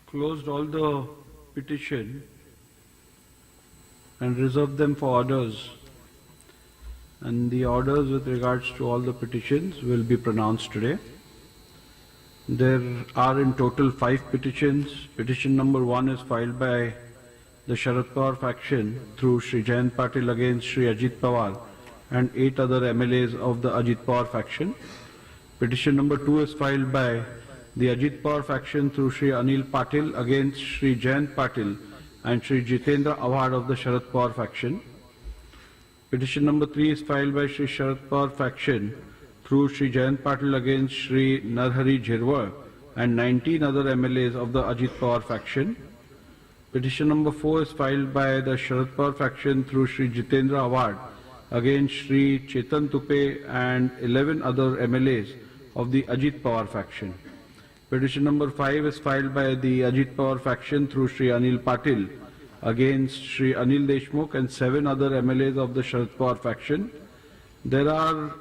closed all the petition and reserved them for orders. And the orders with regards to all the petitions will be pronounced today. There are in total 5 petitions. Petition number 1 is filed by the Sharad Pawar faction through Shri Jayant Patil against Shri Ajit Pawar and 8 other MLAs of the Ajit Pawar faction. Petition number 2 is filed by the Ajit Pawar faction through Shri Anil Patil against Shri Jayant Patil and Shri Jitendra Awad of the Sharad Pawar faction. Petition number 3 is filed by Shri Sharad Pawar faction through Shri Jayant Patil against Shri Narhari Jhirwar and 19 other MLAs of the Ajit Pawar faction. Petition number 4 is filed by the Sharad Pawar faction through Shri Jitendra Awad against Shri Chetan Tupe and 11 other MLAs of the Ajit Pawar faction. Petition number 5 is filed by the Ajit Pawar faction through Shri Anil Patil against Shri Anil Deshmukh and 7 other MLAs of the Sharad Pawar faction. There are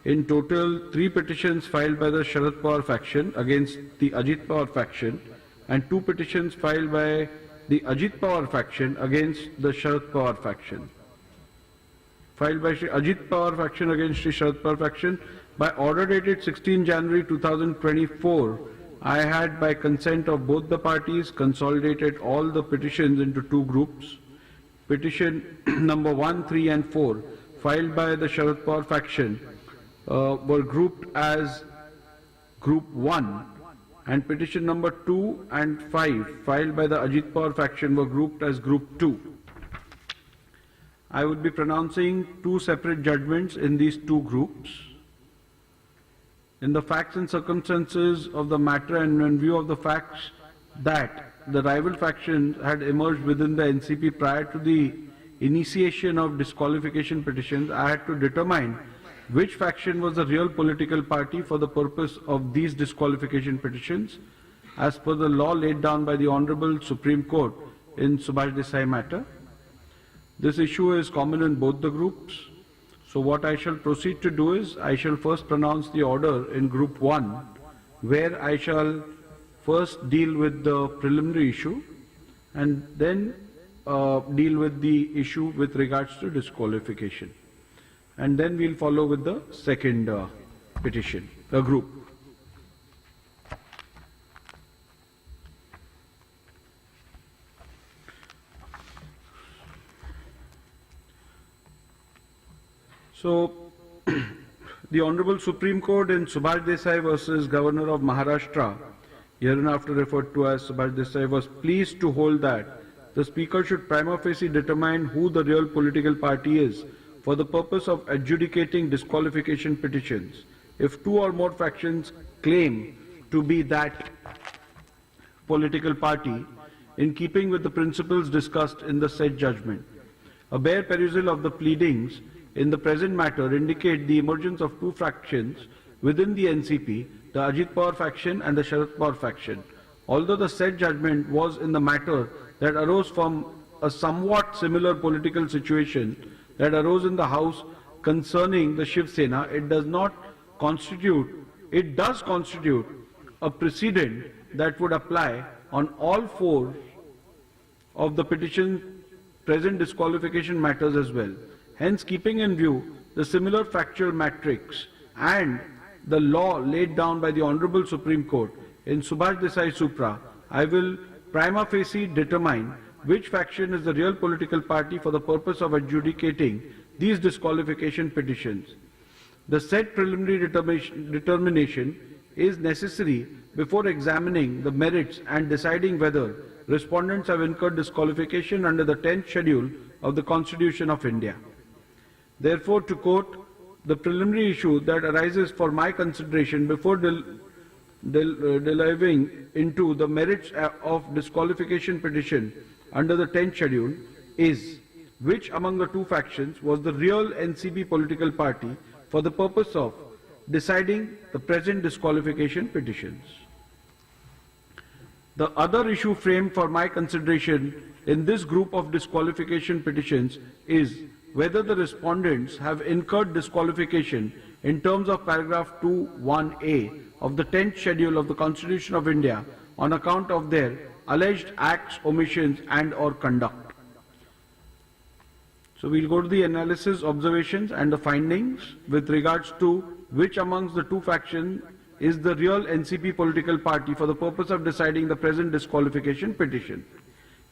in total 3 petitions filed by the Sharad Pawar faction against the Ajit Pawar faction and 2 petitions filed by the Ajit Pawar faction against the Sharad Pawar faction. Filed by Shri Ajit Pawar faction against Shri Sharad Pawar faction by order dated 16 January 2024, I had by consent of both the parties consolidated all the petitions into 2 groups. Petition number 1, 3 and 4 filed by the Sharad Pawar faction were grouped as Group 1, and petition number 2 and 5 filed by the Ajit Pawar faction were grouped as Group 2. I would be pronouncing 2 separate judgments in these 2 groups. In the facts and circumstances of the matter and in view of the facts that the rival factions had emerged within the NCP prior to the initiation of disqualification petitions, I had to determine which faction was the real political party for the purpose of these disqualification petitions as per the law laid down by the Honorable Supreme Court in Subhash Desai matter. This issue is common in both the groups. So what I shall proceed to do is, I shall first pronounce the order in Group 1, where I shall first deal with the preliminary issue and then deal with the issue with regards to disqualification. And then we'll follow with the second petition, the group. So, the Honorable Supreme Court in Subhash Desai versus Governor of Maharashtra, hereinafter referred to as Subhash Desai, was pleased to hold that the Speaker should prima facie determine who the real political party is for the purpose of adjudicating disqualification petitions if 2 or more factions claim to be that political party in keeping with the principles discussed in the said judgment. A bare perusal of the pleadings in the present matter indicate the emergence of 2 factions within the NCP, the Ajit Pawar faction and the Sharad Pawar faction. Although the said judgment was in the matter that arose from a somewhat similar political situation that arose in the House concerning the Shivsena, it does constitute a precedent that would apply on all 4 of the petition present disqualification matters as well. Hence, keeping in view the similar factual matrix and the law laid down by the Honorable Supreme Court in Subhash Desai Supra, I will prima facie determine which faction is the real political party for the purpose of adjudicating these disqualification petitions. The said preliminary determination is necessary before examining the merits and deciding whether respondents have incurred disqualification under the 10th schedule of the Constitution of India. Therefore, to quote, the preliminary issue that arises for my consideration before delving into the merits of disqualification petition under the 10th schedule is which among the 2 factions was the real NCP political party for the purpose of deciding the present disqualification petitions. The other issue framed for my consideration in this group of disqualification petitions is whether the respondents have incurred disqualification in terms of paragraph 2(1)(a) of the 10th schedule of the Constitution of India on account of their alleged acts, omissions and or conduct. So we'll go to the analysis, observations and the findings with regards to which amongst the two factions is the real NCP political party for the purpose of deciding the present disqualification petition.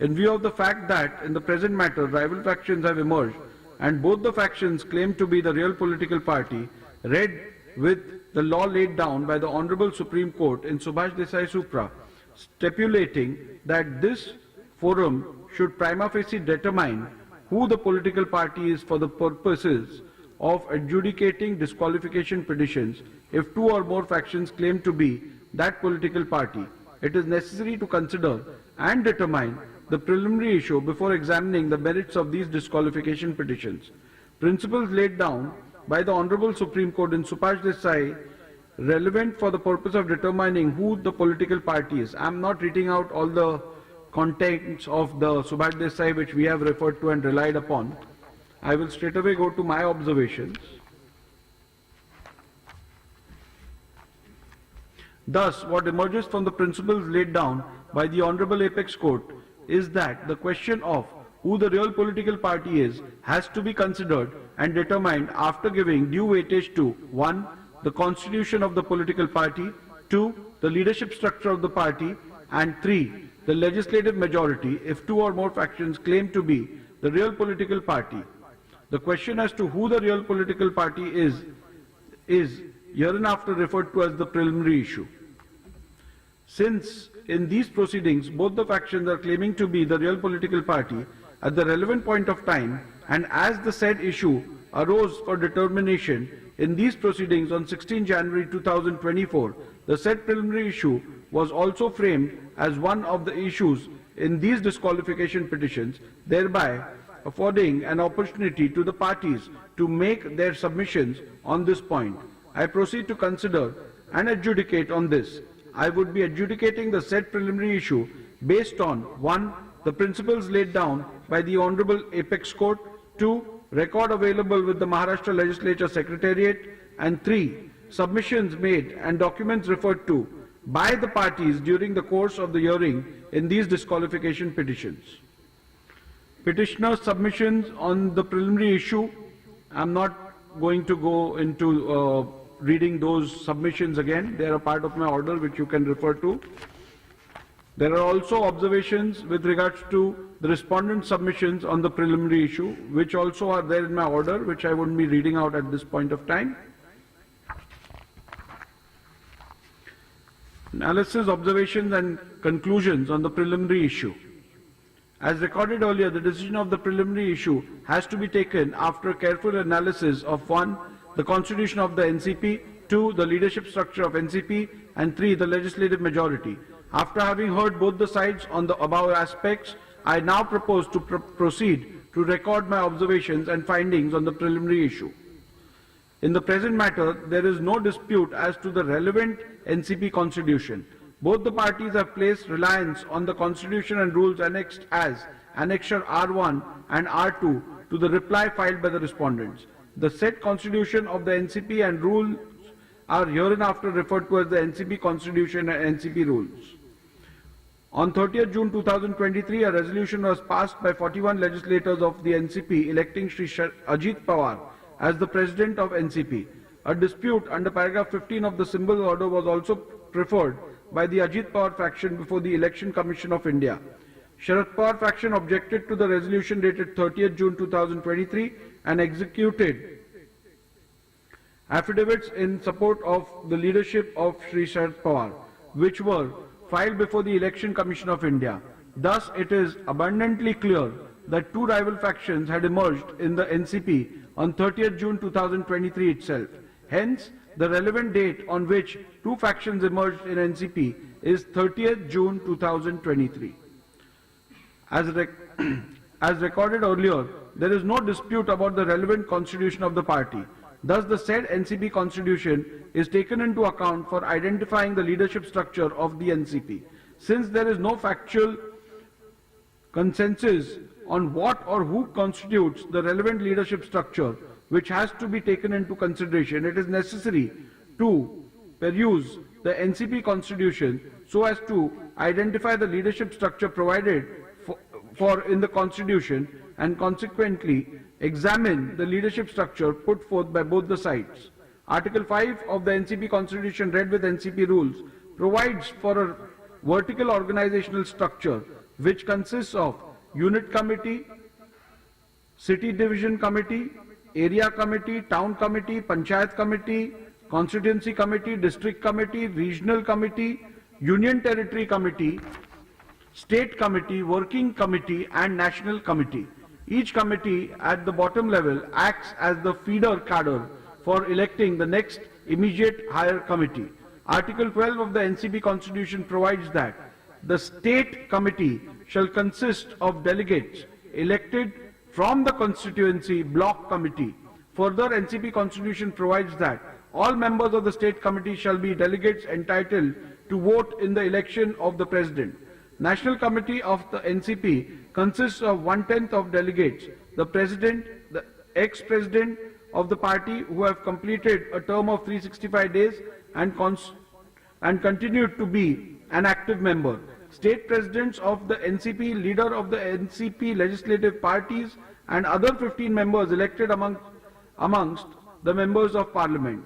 In view of the fact that in the present matter rival factions have emerged and both the factions claim to be the real political party, read with the law laid down by the Honorable Supreme Court in Subhash Desai Supra, stipulating that this forum should prima facie determine who the political party is for the purposes of adjudicating disqualification petitions. If two or more factions claim to be that political party, it is necessary to consider and determine the preliminary issue before examining the merits of these disqualification petitions. Principles laid down by the Honorable Supreme Court in Subhash Desai relevant for the purpose of determining who the political party is. I am not reading out all the contents of the Subhash Desai which we have referred to and relied upon. I will straight away go to my observations. Thus, what emerges from the principles laid down by the Honorable Apex Court is that the question of who the real political party is has to be considered and determined after giving due weightage to 1. The constitution of the political party, 2. The leadership structure of the party, and 3. The legislative majority if two or more factions claim to be the real political party. The question as to who the real political party is hereinafter referred to as the preliminary issue. Since in these proceedings both the factions are claiming to be the real political party at the relevant point of time, and as the said issue arose for determination in these proceedings on 16 January 2024, the said preliminary issue was also framed as one of the issues in these disqualification petitions, thereby affording an opportunity to the parties to make their submissions on this point. I proceed to consider and adjudicate on this. I would be adjudicating the said preliminary issue based on 1. The principles laid down by the Honorable Apex Court, 2. Record available with the Maharashtra Legislature Secretariat, and 3. Submissions made and documents referred to by the parties during the course of the hearing in these disqualification petitions. Petitioner's submissions on the preliminary issue, I am not going to go into reading those submissions again. They are a part of my order which you can refer to. There are also observations with regards to the respondent submissions on the preliminary issue, which also are there in my order, which I wouldn't be reading out at this point of time. Analysis, observations and conclusions on the preliminary issue. As recorded earlier, the decision of the preliminary issue has to be taken after careful analysis of 1. The constitution of the NCP, 2. The leadership structure of NCP, and 3. The legislative majority. After having heard both the sides on the above aspects, I now propose to proceed to record my observations and findings on the preliminary issue. In the present matter, there is no dispute as to the relevant NCP constitution. Both the parties have placed reliance on the constitution and rules annexed as Annexure R1 and R2 to the reply filed by the respondents. The said constitution of the NCP and rules are hereinafter referred to as the NCP constitution and NCP rules. On 30th June 2023, a resolution was passed by 41 legislators of the NCP electing Shri Ajit Pawar as the president of NCP. A dispute under paragraph 15 of the symbol order was also preferred by the Ajit Pawar faction before the Election Commission of India. Sharad Pawar faction objected to the resolution dated 30th June 2023 and executed affidavits in support of the leadership of Shri Sharad Pawar, which were filed before the Election Commission of India. Thus, it is abundantly clear that two rival factions had emerged in the NCP on 30th June 2023 itself. Hence, the relevant date on which two factions emerged in NCP is 30th June 2023. As recorded earlier, there is no dispute about the relevant constitution of the party. Thus, the said NCP constitution is taken into account for identifying the leadership structure of the NCP. Since there is no factual consensus on what or who constitutes the relevant leadership structure which has to be taken into consideration, it is necessary to peruse the NCP constitution so as to identify the leadership structure provided for in the Constitution and consequently examine the leadership structure put forth by both the sides. Article 5 of the NCP Constitution, read with NCP rules, provides for a vertical organizational structure which consists of unit committee, city division committee, area committee, town committee, panchayat committee, constituency committee, district committee, regional committee, union territory committee, state committee, working committee and national committee. Each committee at the bottom level acts as the feeder cadre for electing the next immediate higher committee. Article 12 of the NCP Constitution provides that the state committee shall consist of delegates elected from the constituency block committee. Further, NCP Constitution provides that all members of the state committee shall be delegates entitled to vote in the election of the president. National committee of the NCP consists of 1/10 of delegates, the president, the ex-president of the party who have completed a term of 365 days and continued to be an active member, state presidents of the NCP, leader of the NCP legislative parties and other 15 members elected amongst the members of parliament.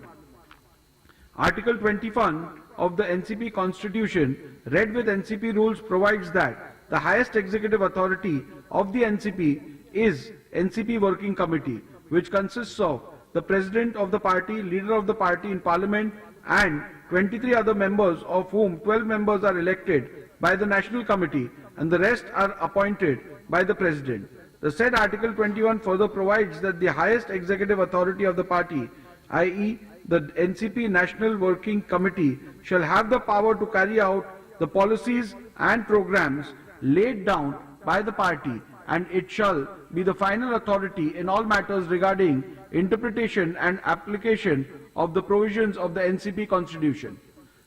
Article 21 of the NCP Constitution, read with NCP rules, provides that the highest executive authority of the NCP is NCP Working Committee, which consists of the president of the party, leader of the party in parliament and 23 other members, of whom 12 members are elected by the National Committee and the rest are appointed by the president. The said Article 21 further provides that the highest executive authority of the party, i.e. the NCP National Working Committee, shall have the power to carry out the policies and programs laid down by the party, and it shall be the final authority in all matters regarding interpretation and application of the provisions of the NCP Constitution.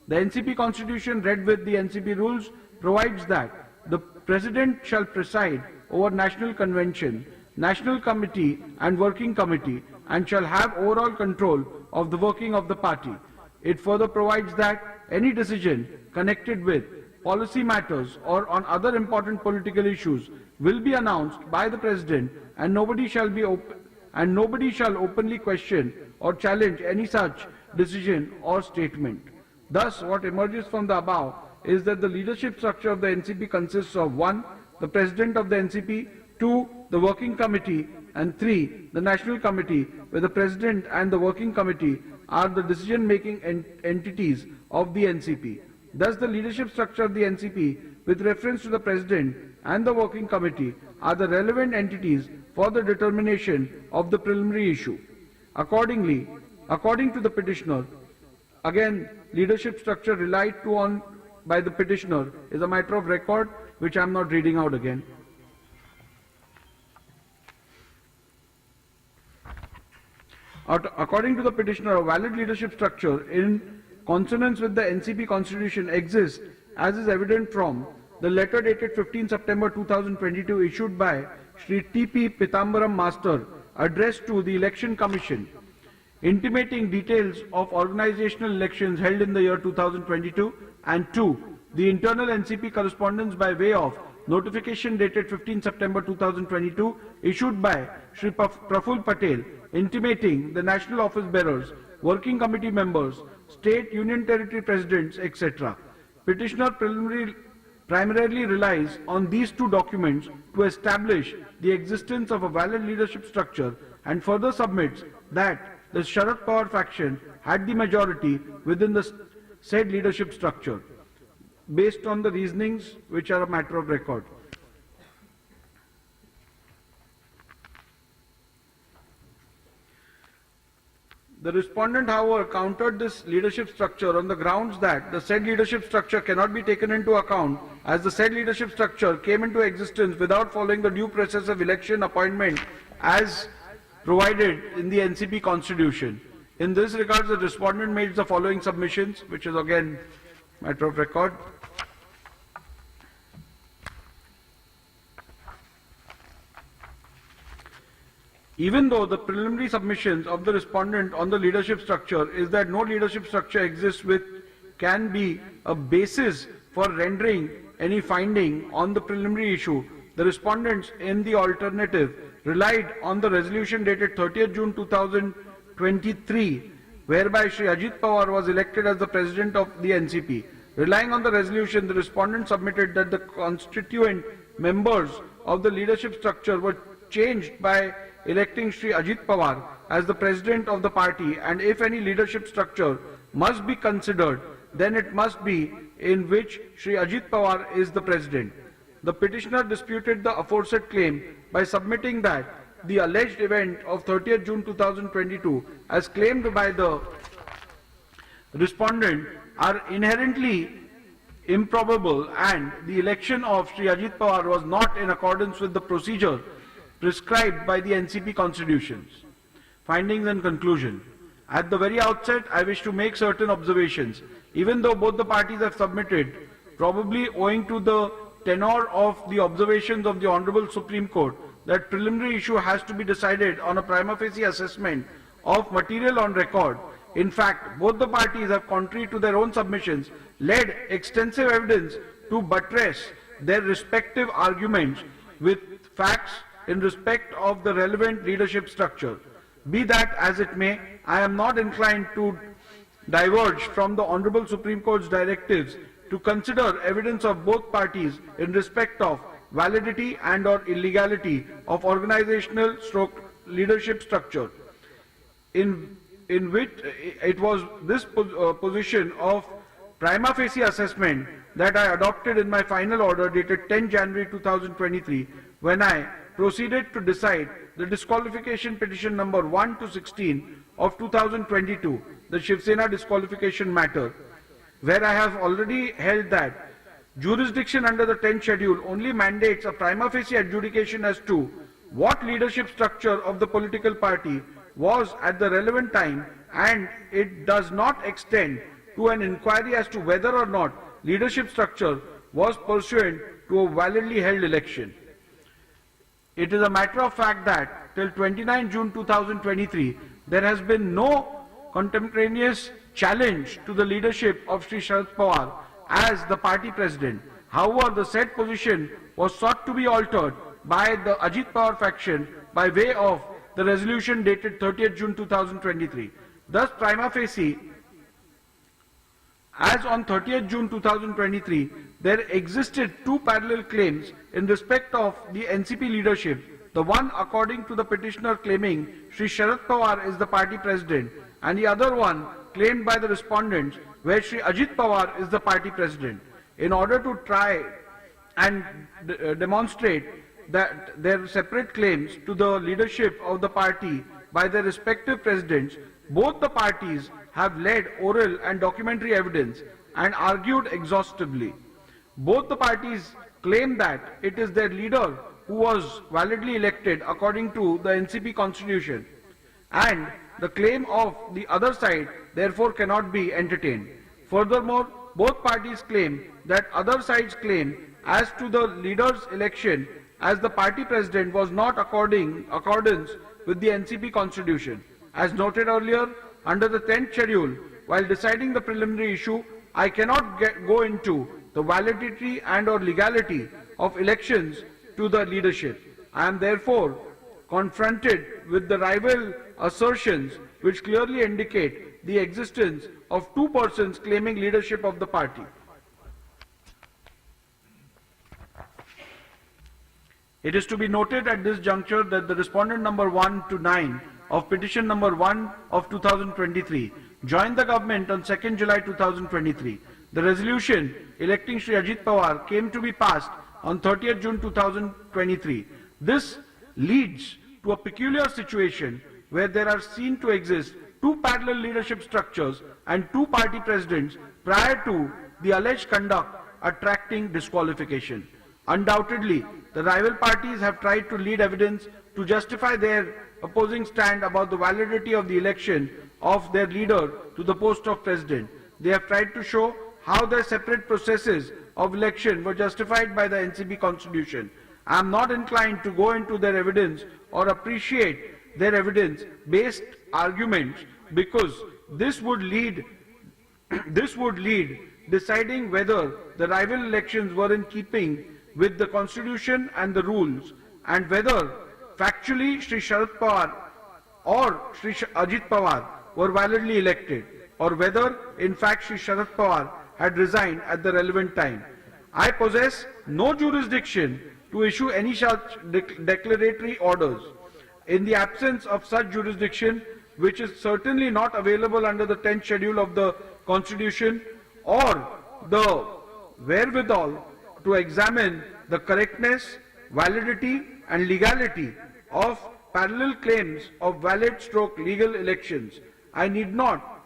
The NCP Constitution, read with the NCP rules, provides that the President shall preside over National Convention, National Committee and Working Committee and shall have overall control of the working of the party. It further provides that any decision connected with policy matters or on other important political issues will be announced by the President and nobody shall openly question or challenge any such decision or statement. Thus, what emerges from the above is that the leadership structure of the NCP consists of 1. The President of the NCP, 2. The Working Committee and 3. The National Committee, where the President and the Working Committee are the decision-making entities of the NCP. Thus, the leadership structure of the NCP with reference to the President and the Working Committee are the relevant entities for the determination of the preliminary issue. Accordingly, according to the petitioner, again, leadership structure relied on by the petitioner is a matter of record, which I am not reading out again. According to the petitioner, a valid leadership structure in consonance with the NCP Constitution exists, as is evident from the letter dated 15 September 2022 issued by Shri T.P. Pitambaram Master, addressed to the Election Commission, intimating details of organizational elections held in the year 2022, and 2. The internal NCP correspondence by way of notification dated 15 September 2022 issued by Shri Praful Patel, intimating the national office bearers, working committee members, state union territory presidents, etc. Petitioner primarily relies on these two documents to establish the existence of a valid leadership structure and further submits that the Sharad Pawar faction had the majority within the said leadership structure, based on the reasonings which are a matter of record. The respondent, however, countered this leadership structure on the grounds that the said leadership structure cannot be taken into account, as the said leadership structure came into existence without following the due process of election appointment as provided in the NCP Constitution. In this regard, the respondent made the following submissions, which is again matter of record. Even though the preliminary submissions of the respondent on the leadership structure is that no leadership structure exists which can be a basis for rendering any finding on the preliminary issue, the respondents in the alternative relied on the resolution dated 30th June 2023, whereby Shri Ajit Pawar was elected as the president of the NCP. Relying on the resolution, the respondents submitted that the constituent members of the leadership structure were changed by electing Shri Ajit Pawar as the president of the party, and if any leadership structure must be considered, then it must be in which Shri Ajit Pawar is the president. The petitioner disputed the aforesaid claim by submitting that the alleged event of 30th June 2022, as claimed by the respondent, are inherently improbable, and the election of Shri Ajit Pawar was not in accordance with the procedure prescribed by the NCP constitutions. Findings and conclusion. At the very outset, I wish to make certain observations. Even though both the parties have submitted, probably owing to the tenor of the observations of the Honorable Supreme Court, that preliminary issue has to be decided on a prima facie assessment of material on record. In fact, both the parties have, contrary to their own submissions, led extensive evidence to buttress their respective arguments with facts in respect of the relevant leadership structure. Be that as it may, I am not inclined to diverge from the Honorable Supreme Court's directives to consider evidence of both parties in respect of validity and or illegality of organizational stroke leadership structure, in which it was this position of prima facie assessment that I adopted in my final order dated 10 January 2023, when I proceeded to decide the disqualification petition number 1 to 16 of 2022, the Shivsena disqualification matter, where I have already held that jurisdiction under the 10th schedule only mandates a prima facie adjudication as to what leadership structure of the political party was at the relevant time, and it does not extend to an inquiry as to whether or not leadership structure was pursuant to a validly held election. It is a matter of fact that till 29 June 2023, there has been no contemporaneous challenge to the leadership of Shri Sharad Pawar as the party president. However, the said position was sought to be altered by the Ajit Pawar faction by way of the resolution dated 30th June 2023. Thus, prima facie, as on 30th June 2023, there existed two parallel claims in respect of the NCP leadership, the one according to the petitioner claiming Shri Sharad Pawar is the party president, and the other one claimed by the respondents where Shri Ajit Pawar is the party president. In order to try and demonstrate that their separate claims to the leadership of the party by their respective presidents, both the parties have led oral and documentary evidence and argued exhaustively. Both the parties claim that it is their leader who was validly elected according to the NCP constitution, and the claim of the other side therefore cannot be entertained. Furthermore, both parties claim that other side's claim as to the leader's election as the party president was not accordance with the NCP constitution. As noted earlier, under the 10th schedule, while deciding the preliminary issue, I cannot go into the validity and or legality of elections to the leadership. I am therefore confronted with the rival assertions which clearly indicate the existence of two persons claiming leadership of the party. It is to be noted at this juncture that the respondent number 1 to 9 of petition number 1 of 2023 joined the government on 2nd July 2023. The resolution electing Shri Ajit Pawar came to be passed on 30th June 2023. This leads to a peculiar situation where there are seen to exist two parallel leadership structures and two party presidents prior to the alleged conduct attracting disqualification. Undoubtedly, the rival parties have tried to lead evidence to justify their opposing stand about the validity of the election of their leader to the post of president. They have tried to show how their separate processes of election were justified by the NCP constitution. I am not inclined to go into their evidence or appreciate their evidence-based arguments, because this would lead deciding whether the rival elections were in keeping with the constitution and the rules, and whether factually Shri Sharad Pawar or Shri Ajit Pawar were validly elected, or whether in fact Shri Sharad Pawar had resigned at the relevant time. I possess no jurisdiction to issue any such declaratory orders. In the absence of such jurisdiction, which is certainly not available under the 10th schedule of the Constitution, or the wherewithal to examine the correctness, validity and legality of parallel claims of valid stroke legal elections, I need not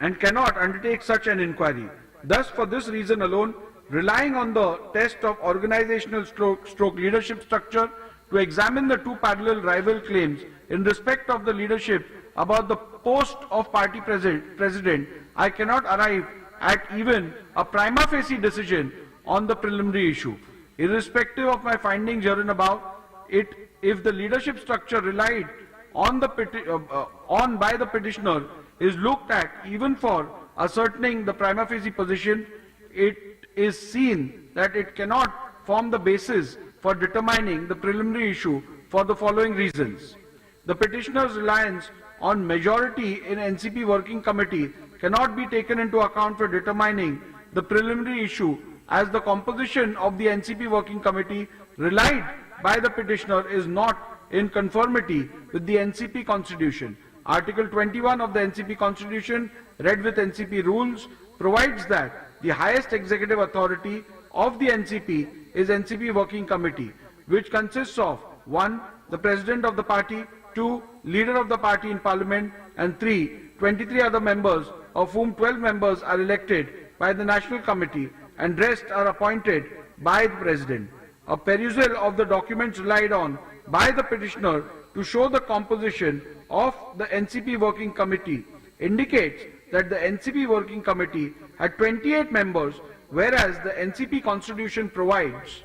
and cannot undertake such an inquiry. Thus, for this reason alone, relying on the test of organizational stroke leadership structure to examine the two parallel rival claims in respect of the leadership about the post of party president, I cannot arrive at even a prima facie decision on the preliminary issue. Irrespective of my findings hereinabove, if the leadership structure relied on by the petitioner is looked at even for ascertaining the prima facie position, it is seen that it cannot form the basis for determining the preliminary issue for the following reasons. The petitioner's reliance on majority in NCP Working Committee cannot be taken into account for determining the preliminary issue, as the composition of the NCP Working Committee relied by the petitioner is not in conformity with the NCP Constitution. Article 21 of the NCP Constitution, read with NCP rules, provides that the highest executive authority of the NCP is NCP Working Committee, which consists of 1. The President of the party, 2. Leader of the party in Parliament, and 3. 23 other members, of whom 12 members are elected by the National Committee and rest are appointed by the President. A perusal of the documents relied on by the petitioner to show the composition of the NCP Working Committee indicates that the NCP Working Committee had 28 members, whereas the NCP Constitution provides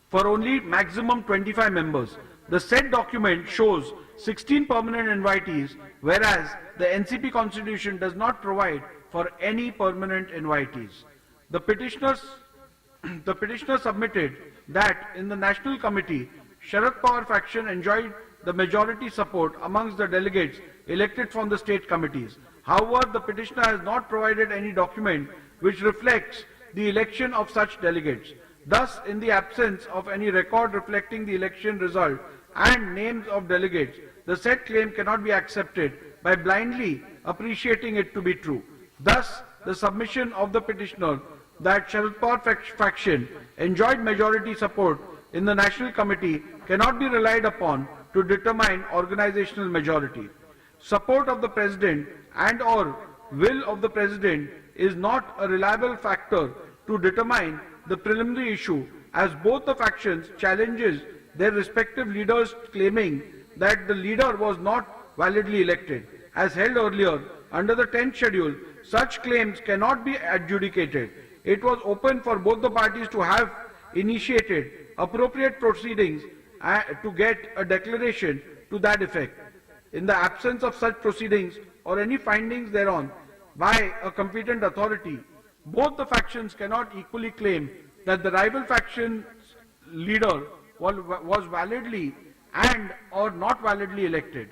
for only maximum 25 members. The said document shows 16 permanent invitees, whereas the NCP Constitution does not provide for any permanent invitees. The petitioner submitted that in the National Committee, Sharad Pawar faction enjoyed the majority support amongst the delegates elected from the state committees. However, the petitioner has not provided any document which reflects the election of such delegates. Thus, in the absence of any record reflecting the election result and names of delegates, the said claim cannot be accepted by blindly appreciating it to be true. Thus, the submission of the petitioner that Sharad Pawar faction enjoyed majority support in the National Committee cannot be relied upon to determine organizational majority. Support of the President and or will of the President is not a reliable factor to determine the preliminary issue, as both the factions challenges their respective leaders, claiming that the leader was not validly elected. As held earlier, under the 10th schedule, such claims cannot be adjudicated. It was open for both the parties to have initiated appropriate proceedings to get a declaration to that effect. In the absence of such proceedings or any findings thereon by a competent authority, both the factions cannot equally claim that the rival faction's leader was validly and or not validly elected.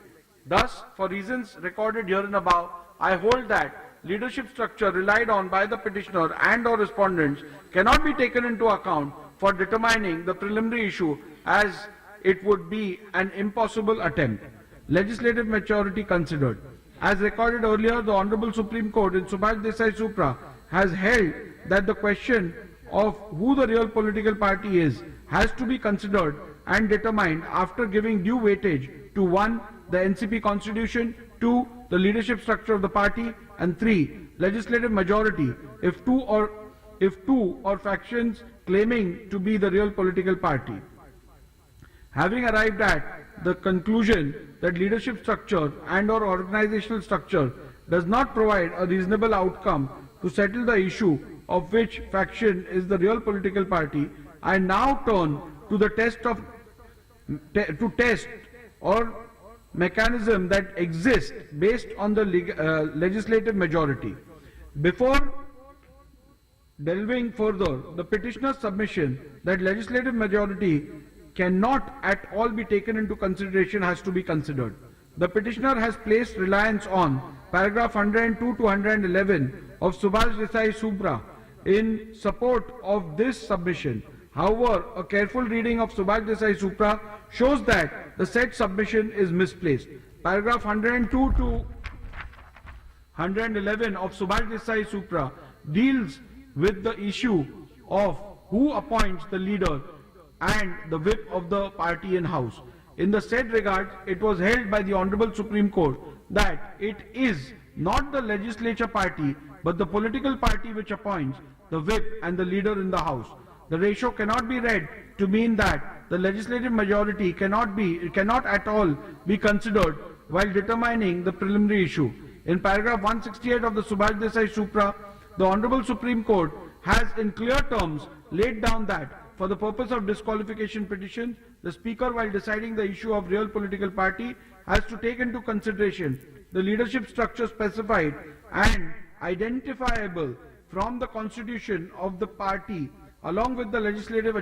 Thus, for reasons recorded hereinabove, I hold that leadership structure relied on by the petitioner and or respondents cannot be taken into account for determining the preliminary issue, as it would be an impossible attempt. Legislative maturity considered. As recorded earlier, the Honorable Supreme Court in Subhash Desai Supra has held that the question of who the real political party is has to be considered and determined after giving due weightage to 1. the NCP Constitution, 2. the leadership structure of the party, and 3. legislative majority if two or factions claiming to be the real political party. Having arrived at the conclusion that leadership structure and or organizational structure does not provide a reasonable outcome to settle the issue of which faction is the real political party, I now turn to the test mechanism that exists based on the legislative majority. Before delving further, the petitioner's submission that legislative majority cannot at all be taken into consideration has to be considered. The petitioner has placed reliance on paragraph 102 to 111 of Subhash Desai Supra in support of this submission. However, a careful reading of Subhash Desai Supra shows that the said submission is misplaced. Paragraph 102 to 111 of Subhash Desai Supra deals with the issue of who appoints the leader and the whip of the party in house. In the said regard, it was held by the Honorable Supreme Court that it is not the legislature party but the political party which appoints the whip and the leader in the house. The ratio cannot be read to mean that the legislative majority cannot at all be considered while determining the preliminary issue. In paragraph 168 of the Subhash Desai Supra, the Honorable Supreme Court has in clear terms laid down that for the purpose of disqualification petition, the Speaker, while deciding the issue of real political party, has to take into consideration the leadership structure specified and identifiable from the constitution of the party along with the legislative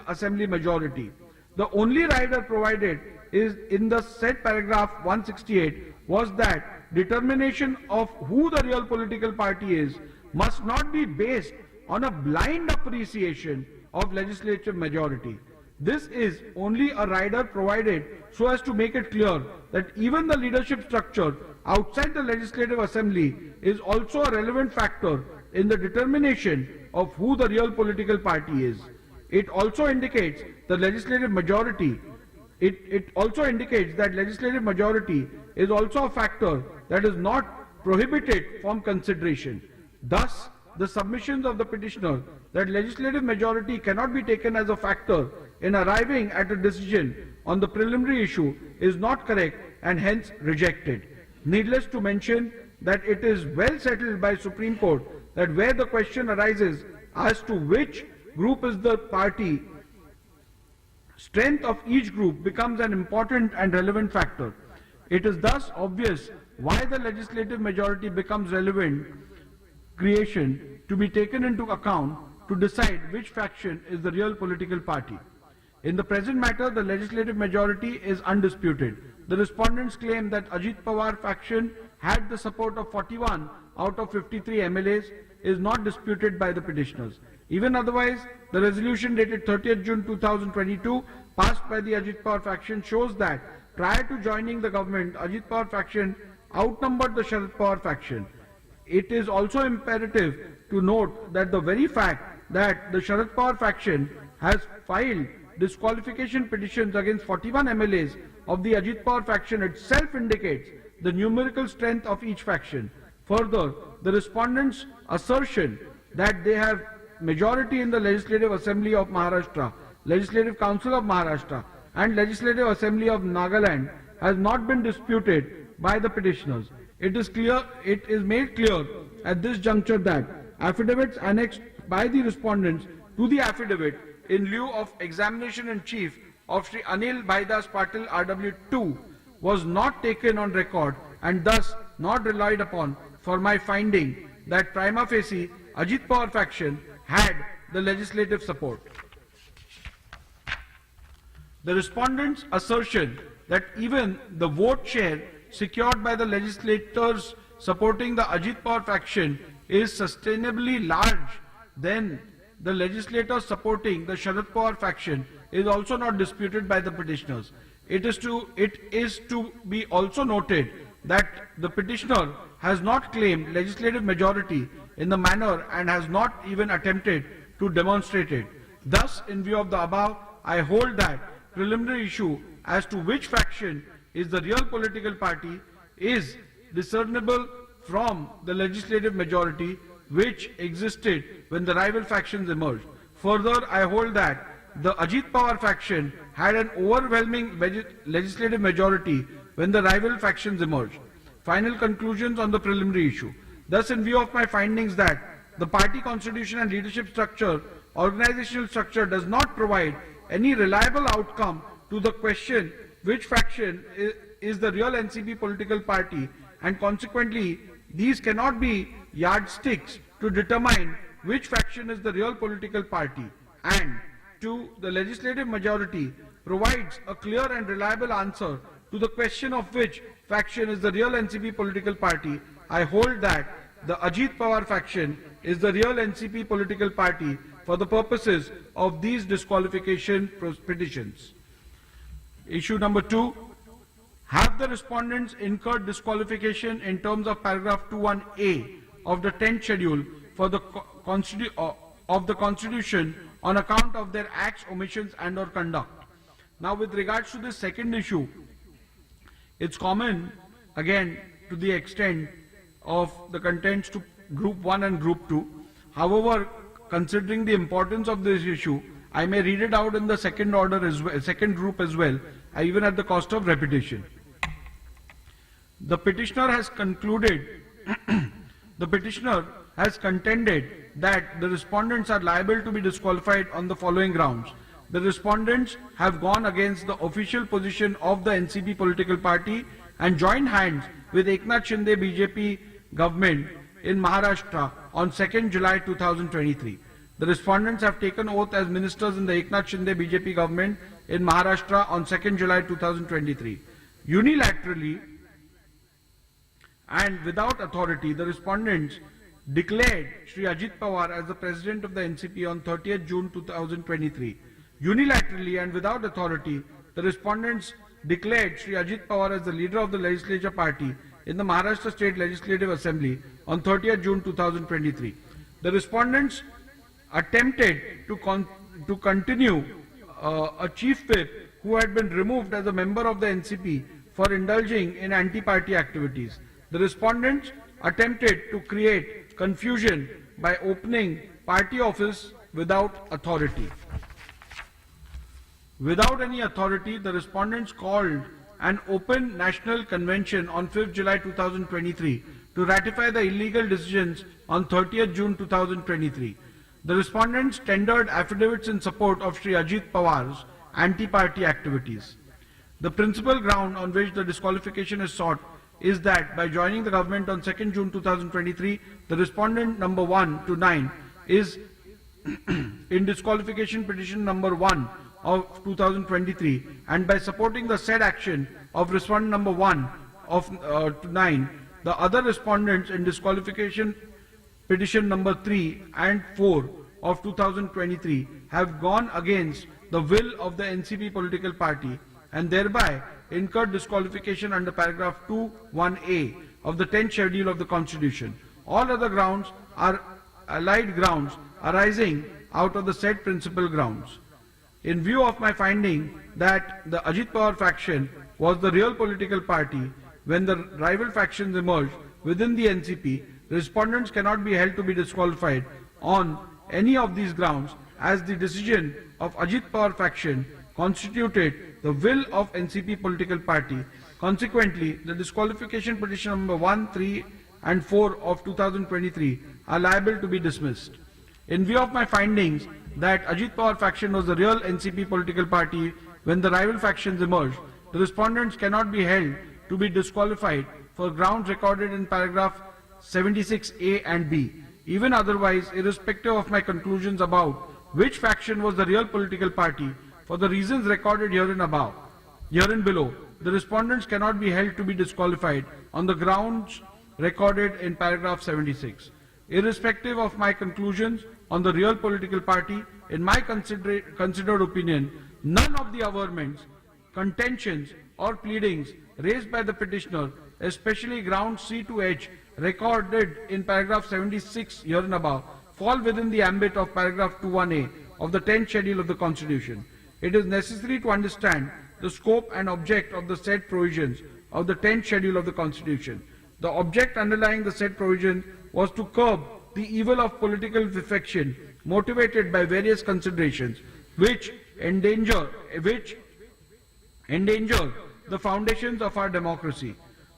assembly majority. The only rider provided is in the said paragraph 168 was that determination of who the real political party is must not be based on a blind appreciation of legislative majority. This is only a rider provided so as to make it clear that even the leadership structure outside the legislative assembly is also a relevant factor in the determination of who the real political party is. It also indicates the legislative majority. It also indicates that legislative majority is also a factor that is not prohibited from consideration. Thus, the submissions of the petitioner that legislative majority cannot be taken as a factor in arriving at a decision on the preliminary issue is not correct and hence rejected. Needless to mention that it is well settled by Supreme Court that where the question arises as to which group is the party, strength of each group becomes an important and relevant factor. It is thus obvious why the legislative majority becomes relevant creation to be taken into account to decide which faction is the real political party. In the present matter, the legislative majority is undisputed. The respondents claim that Ajit Pawar faction had the support of 41 out of 53 MLAs is not disputed by the petitioners. Even otherwise, the resolution dated 30th June 2022 passed by the Ajit Pawar faction shows that prior to joining the government, Ajit Pawar faction outnumbered the Sharad Pawar faction. It is also imperative to note that the very fact that the Sharad Pawar faction has filed disqualification petitions against 41 MLAs of the Ajit Pawar faction itself indicates the numerical strength of each faction. Further, the respondents' assertion that they have majority in the Legislative Assembly of Maharashtra, Legislative Council of Maharashtra and Legislative Assembly of Nagaland has not been disputed by the petitioners. It is made clear at this juncture that affidavits annexed by the respondents to the affidavit in lieu of examination in chief of Sri Anil Bhaidas Patil RW2 was not taken on record and thus not relied upon for my finding that prima facie Ajit Pawar faction had the legislative support. The respondents' assertion that even the vote share secured by the legislators supporting the Ajit Pawar faction is sustainably large than the legislators supporting the Sharad Pawar faction is also not disputed by the petitioners. It is to be also noted that the petitioner has not claimed legislative majority in the manner and has not even attempted to demonstrate it. Thus, in view of the above, I hold that preliminary issue as to which faction is the real political party is discernible from the legislative majority which existed when the rival factions emerged. Further, I hold that the Ajit Pawar faction had an overwhelming legislative majority when the rival factions emerged. Final conclusions on the preliminary issue. Thus, in view of my findings that the party constitution and leadership structure, organizational structure does not provide any reliable outcome to the question which faction is the real NCP political party, and consequently these cannot be yardsticks to determine which faction is the real political party. And 2. The legislative majority provides a clear and reliable answer to the question of which faction is the real NCP political party. I hold that the Ajit Pawar faction is the real NCP political party for the purposes of these disqualification petitions. Issue number 2. Have the respondents incurred disqualification in terms of paragraph 21A of the 10th schedule for the of the Constitution on account of their acts, omissions and or conduct? Now with regards to this second issue, it's common again to the extent of the contents to group 1 and group 2. However, considering the importance of this issue, I may read it out in the second order as well, second group as well, even at the cost of repetition. The petitioner has concluded, the petitioner has contended that the respondents are liable to be disqualified on the following grounds. The respondents have gone against the official position of the NCP political party and joined hands with Eknath Shinde BJP government in Maharashtra on 2nd July 2023. The respondents have taken oath as ministers in the Eknath Shinde BJP government in Maharashtra on 2nd July 2023. Unilaterally and without authority, the respondents declared Shri Ajit Pawar as the president of the NCP on 30th June 2023. Unilaterally and without authority, the respondents declared Shri Ajit Pawar as the leader of the legislature party in the Maharashtra State Legislative Assembly on 30th June 2023. The respondents attempted to continue a chief whip who had been removed as a member of the NCP for indulging in anti-party activities. The respondents attempted to create confusion by opening party office without authority. Without any authority, the respondents called an open national convention on 5th July 2023 to ratify the illegal decisions on 30th June 2023. The respondents tendered affidavits in support of Shri Ajit Pawar's anti-party activities. The principal ground on which the disqualification is sought is that by joining the government on 2nd June 2023, the respondent number 1 to 9 is in disqualification petition number 1 of 2023, and by supporting the said action of respondent number 1 of to 9, the other respondents in disqualification petition number 3 and 4 of 2023 have gone against the will of the NCP political party and thereby incurred disqualification under paragraph 2(1)(a) of the 10th schedule of the Constitution. All other grounds are allied grounds arising out of the said principal grounds. In view of my finding that the Ajit Pawar faction was the real political party when the rival factions emerged within the NCP, respondents cannot be held to be disqualified on any of these grounds, as the decision of Ajit Pawar faction constituted the will of NCP political party. Consequently, the disqualification petition number 1, 3 and 4 of 2023 are liable to be dismissed. In view of my findings that Ajit Pawar faction was the real NCP political party when the rival factions emerged, the respondents cannot be held to be disqualified for grounds recorded in paragraph 76A and B. Even otherwise, irrespective of my conclusions about which faction was the real political party, for the reasons recorded herein below, the respondents cannot be held to be disqualified on the grounds recorded in paragraph 76. Irrespective of my conclusions on the real political party, in my considered opinion, none of the averments, contentions or pleadings raised by the petitioner, especially grounds C to H recorded in paragraph 76 herein above, fall within the ambit of paragraph 2(1)(a) of the 10th schedule of the Constitution. It is necessary to understand the scope and object of the said provisions of the 10th schedule of the Constitution. The object underlying the said provision was to curb the evil of political defection motivated by various considerations which endanger the foundations of our democracy.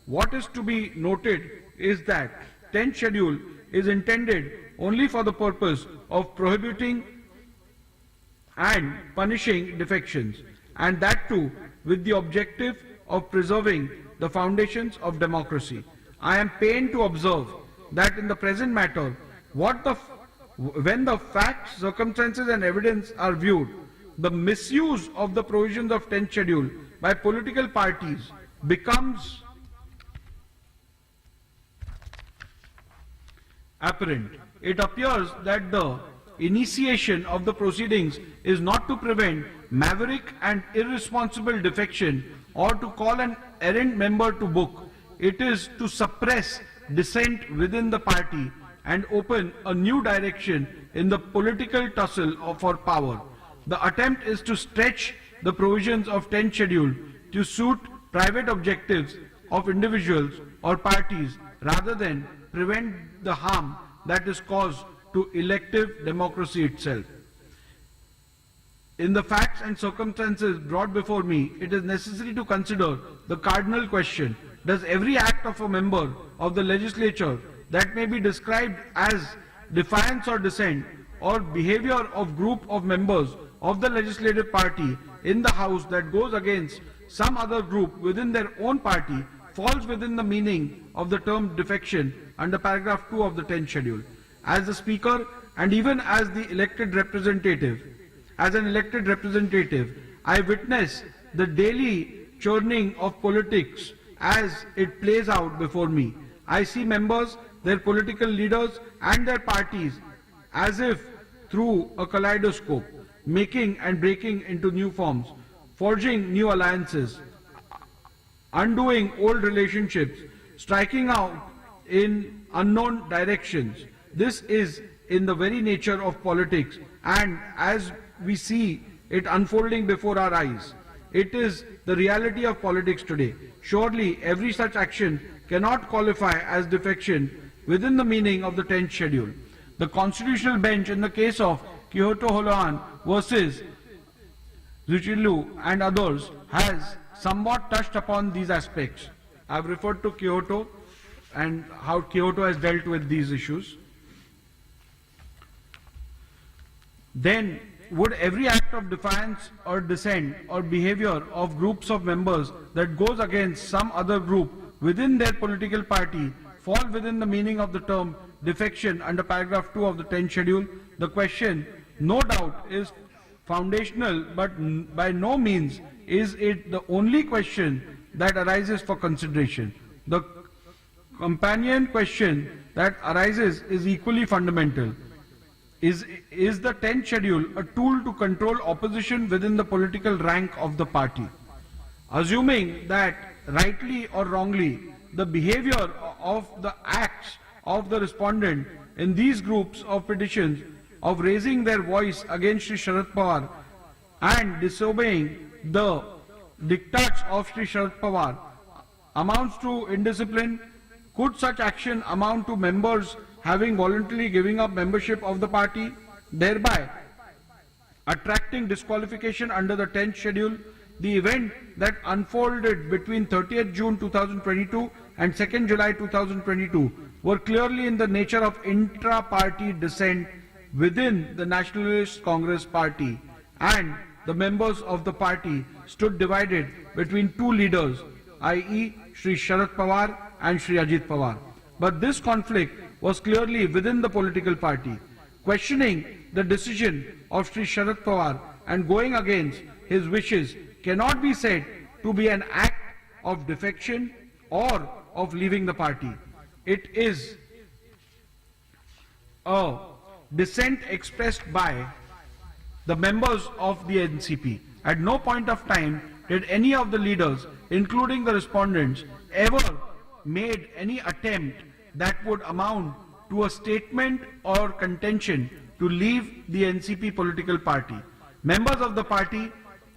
What is to be noted is that 10th schedule is intended only for the purpose of prohibiting and punishing defections, and that too with the objective of preserving the foundations of democracy. I am pained to observe that in the present matter, when the facts, circumstances and evidence are viewed, the misuse of the provisions of 10th schedule by political parties becomes apparent. It appears that the initiation of the proceedings is not to prevent maverick and irresponsible defection or to call an errant member to book. It is to suppress dissent within the party and open a new direction in the political tussle for power. The attempt is to stretch the provisions of 10th schedule to suit private objectives of individuals or parties rather than prevent the harm that is caused to elective democracy itself. In the facts and circumstances brought before me, it is necessary to consider the cardinal question: does every act of a member of the legislature that may be described as defiance or dissent or behavior of group of members of the legislative party in the House that goes against some other group within their own party falls within the meaning of the term defection under paragraph 2 of the 10th schedule? As the Speaker and even as an elected representative, I witness the daily churning of politics as it plays out before me. I see members, their political leaders and their parties as if through a kaleidoscope, making and breaking into new forms, forging new alliances, undoing old relationships, striking out in unknown directions. This is in the very nature of politics, and as we see it unfolding before our eyes, it is the reality of politics today. Surely every such action cannot qualify as defection within the meaning of the 10th schedule. The constitutional bench in the case of Kyoto Holoan versus Zuchilu and others has somewhat touched upon these aspects. I have referred to Kyoto and how Kyoto has dealt with these issues. Then, would every act of defiance or dissent or behavior of groups of members that goes against some other group within their political party fall within the meaning of the term defection under paragraph 2 of the 10th schedule? The question, no doubt, is foundational, but by no means is it the only question that arises for consideration. The companion question that arises is equally fundamental. Is the 10th schedule a tool to control opposition within the political rank of the party? Assuming that rightly or wrongly the behavior of the acts of the respondent in these groups of petitions of raising their voice against Shri Sharad Pawar and disobeying the diktats of Shri Sharad Pawar amounts to indiscipline, could such action amount to members having voluntarily giving up membership of the party, thereby attracting disqualification under the 10th schedule? The event that unfolded between 30th June 2022 and 2nd July 2022 were clearly in the nature of intra-party dissent within the Nationalist Congress party, and the members of the party stood divided between two leaders, i.e. Shri Sharad Pawar and Shri Ajit Pawar. But this conflict was clearly within the political party. Questioning the decision of Shri Sharad Pawar and going against his wishes cannot be said to be an act of defection or of leaving the party. It is a dissent expressed by the members of the NCP. At no point of time did any of the leaders, including the respondents, ever made any attempt that would amount to a statement or contention to leave the NCP political party. Members of the party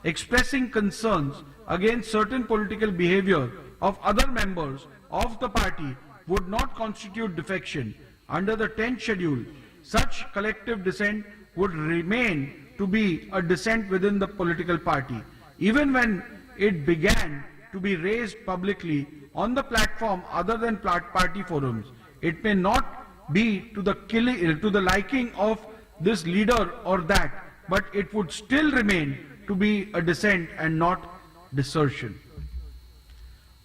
expressing concerns against certain political behavior of other members of the party would not constitute defection. Under the 10th schedule, such collective dissent would remain to be a dissent within the political party, even when it began to be raised publicly on the platform other than party forums. It may not be to the liking of this leader or that, but it would still remain to be a dissent and not desertion.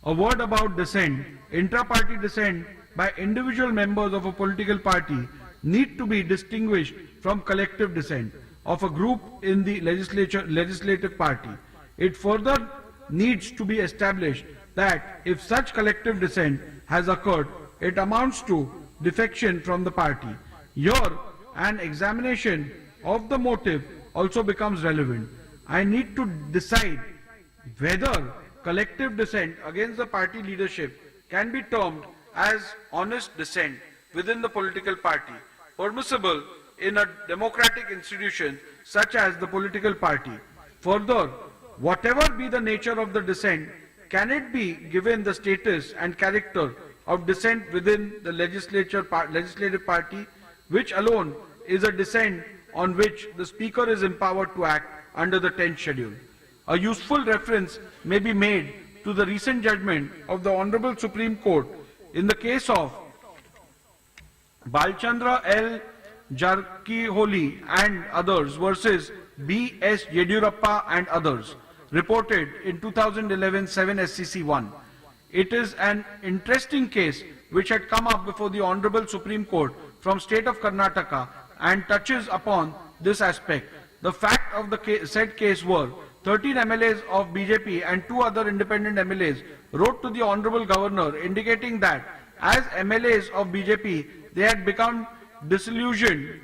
A word about dissent. Intra-party dissent by individual members of a political party need to be distinguished from collective dissent of a group in the legislative party. It further needs to be established that if such collective dissent has occurred, it amounts to defection from the party. Here, an examination of the motive also becomes relevant. I need to decide whether collective dissent against the party leadership can be termed as honest dissent within the political party, permissible in a democratic institution such as the political party. Further, whatever be the nature of the dissent, can it be given the status and character of dissent within the legislative party, which alone is a dissent on which the Speaker is empowered to act under the 10th schedule. A useful reference may be made to the recent judgment of the Honorable Supreme Court in the case of Balchandra L. Jarkiholi and others versus B.S. Yediyurappa and others, reported in 2011 7 SCC 1. It is an interesting case which had come up before the Honorable Supreme Court from state of Karnataka and touches upon this aspect. The fact of the said case were 13 MLAs of BJP and 2 other independent MLAs wrote to the Honorable Governor indicating that as MLAs of BJP they had become disillusioned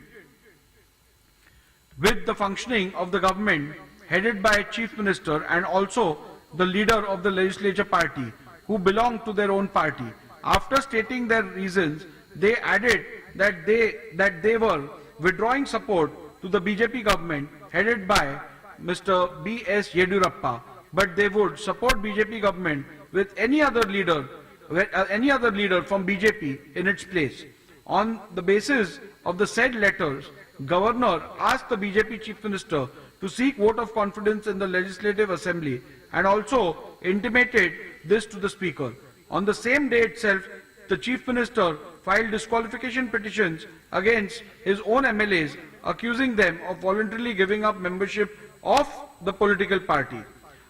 with the functioning of the government headed by Chief Minister and also the leader of the legislature party who belonged to their own party. After stating their reasons, they added that they were withdrawing support to the BJP government headed by Mr. B.S. Yediyurappa, but they would support BJP government with any other leader from BJP in its place. On the basis of the said letters, Governor asked the BJP Chief Minister to seek vote of confidence in the Legislative Assembly and also intimated this to the Speaker. On the same day itself, the Chief Minister filed disqualification petitions against his own MLAs, accusing them of voluntarily giving up membership of the political party.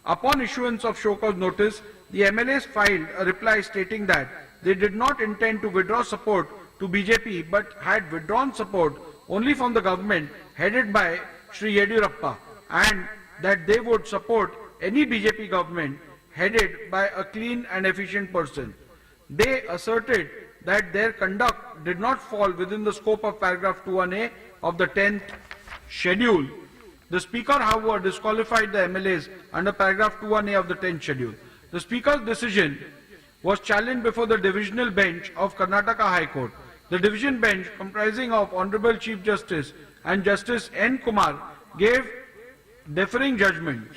Upon issuance of show cause notice, the MLAs filed a reply stating that they did not intend to withdraw support to BJP but had withdrawn support only from the government headed by Shri Yediyurappa and that they would support any BJP government headed by a clean and efficient person. They asserted that their conduct did not fall within the scope of paragraph 21A of the 10th schedule. The Speaker, however, disqualified the MLAs under paragraph 21A of the 10th schedule. The Speaker's decision was challenged before the divisional bench of Karnataka High Court. The division bench, comprising of Honorable Chief Justice and Justice N. Kumar, gave differing judgments.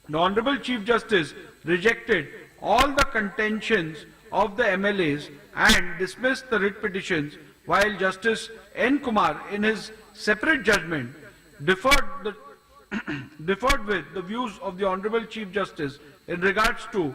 The Honorable Chief Justice rejected all the contentions of the MLAs and dismissed the writ petitions, while Justice N. Kumar, in his separate judgment, differed with the views of the Honorable Chief Justice in regards to